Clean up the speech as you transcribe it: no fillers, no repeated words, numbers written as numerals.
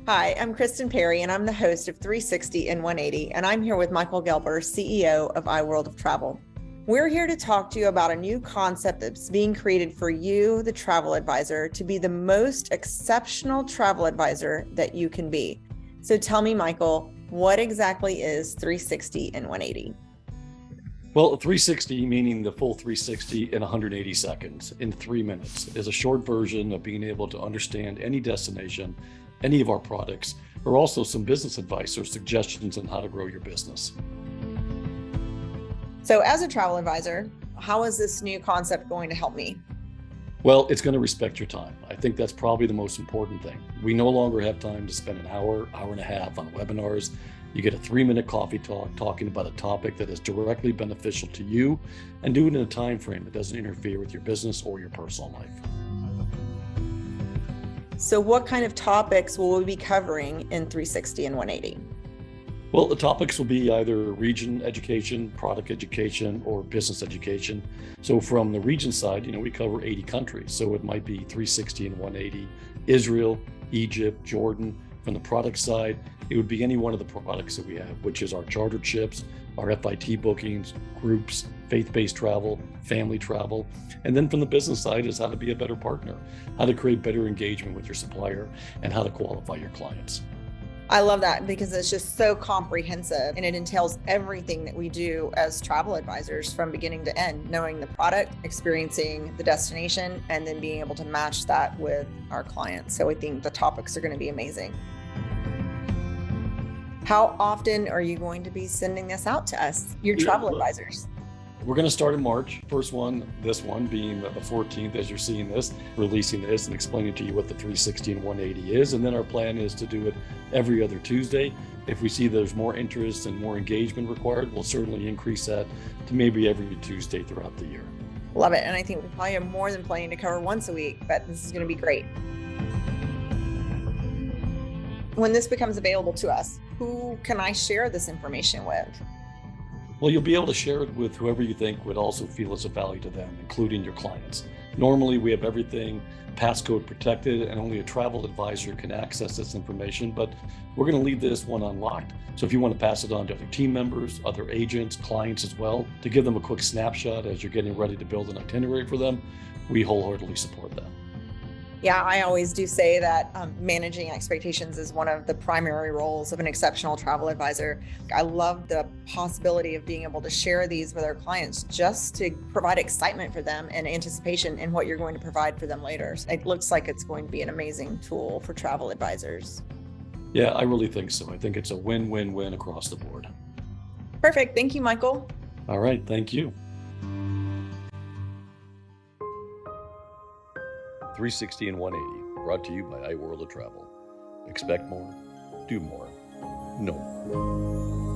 Hi, I'm Kristen Perry, and I'm the host of 360 and 180, and I'm here with Michael Gelber, CEO of IWorld of Travel. We're here to talk to you about a new concept that's being created for you, the travel advisor, to be the most exceptional travel advisor that you can be. So tell me, Michael, what exactly is 360 and 180? Well, 360, meaning the full 360 in 180 seconds, in 3 minutes, is a short version of being able to understand any destination, any of our products, or also some business advice or suggestions on how to grow your business. So as a travel advisor, how is this new concept going to help me? Well, it's going to respect your time. I think that's probably the most important thing. We no longer have time to spend an hour and a half on webinars. You get a 3-minute coffee talk talking about a topic that is directly beneficial to you, and do it in a time frame that doesn't interfere with your business or your personal life. So what kind of topics will we be covering in 360 and 180? Well, the topics will be either region education, product education, or business education. So from the region side, we cover 80 countries. So it might be 360 and 180, Israel, Egypt, Jordan. From the product side, it would be any one of the products that we have, which is our charter ships, our FIT bookings, groups, faith-based travel, family travel. And then from the business side is how to be a better partner, how to create better engagement with your supplier, and how to qualify your clients. I love that because it's just so comprehensive and it entails everything that we do as travel advisors from beginning to end, knowing the product, experiencing the destination, and then being able to match that with our clients. So I think the topics are going to be amazing. How often are you going to be sending this out to us, your travel advisors? We're going to start in March. First one, this one being the 14th, as you're seeing this, releasing this and explaining to you what the 360 and 180 is. And then our plan is to do it every other Tuesday. If we see there's more interest and more engagement required, we'll certainly increase that to maybe every Tuesday throughout the year. Love it. And I think we probably have more than plenty to cover once a week, but this is going to be great. When this becomes available to us, who can I share this information with? Well, you'll be able to share it with whoever you think would also feel it's a value to them, including your clients. Normally, we have everything passcode protected and only a travel advisor can access this information, but we're going to leave this one unlocked. So if you want to pass it on to other team members, other agents, clients as well, to give them a quick snapshot as you're getting ready to build an itinerary for them, we wholeheartedly support that. Yeah, I always do say that managing expectations is one of the primary roles of an exceptional travel advisor. I love the possibility of being able to share these with our clients just to provide excitement for them and anticipation in what you're going to provide for them later. It looks like it's going to be an amazing tool for travel advisors. Yeah, I really think so. I think it's a win-win-win across the board. Perfect. Thank you, Michael. All right. Thank you. 360 and 180, brought to you by IWorld of Travel. Expect more, do more, know more.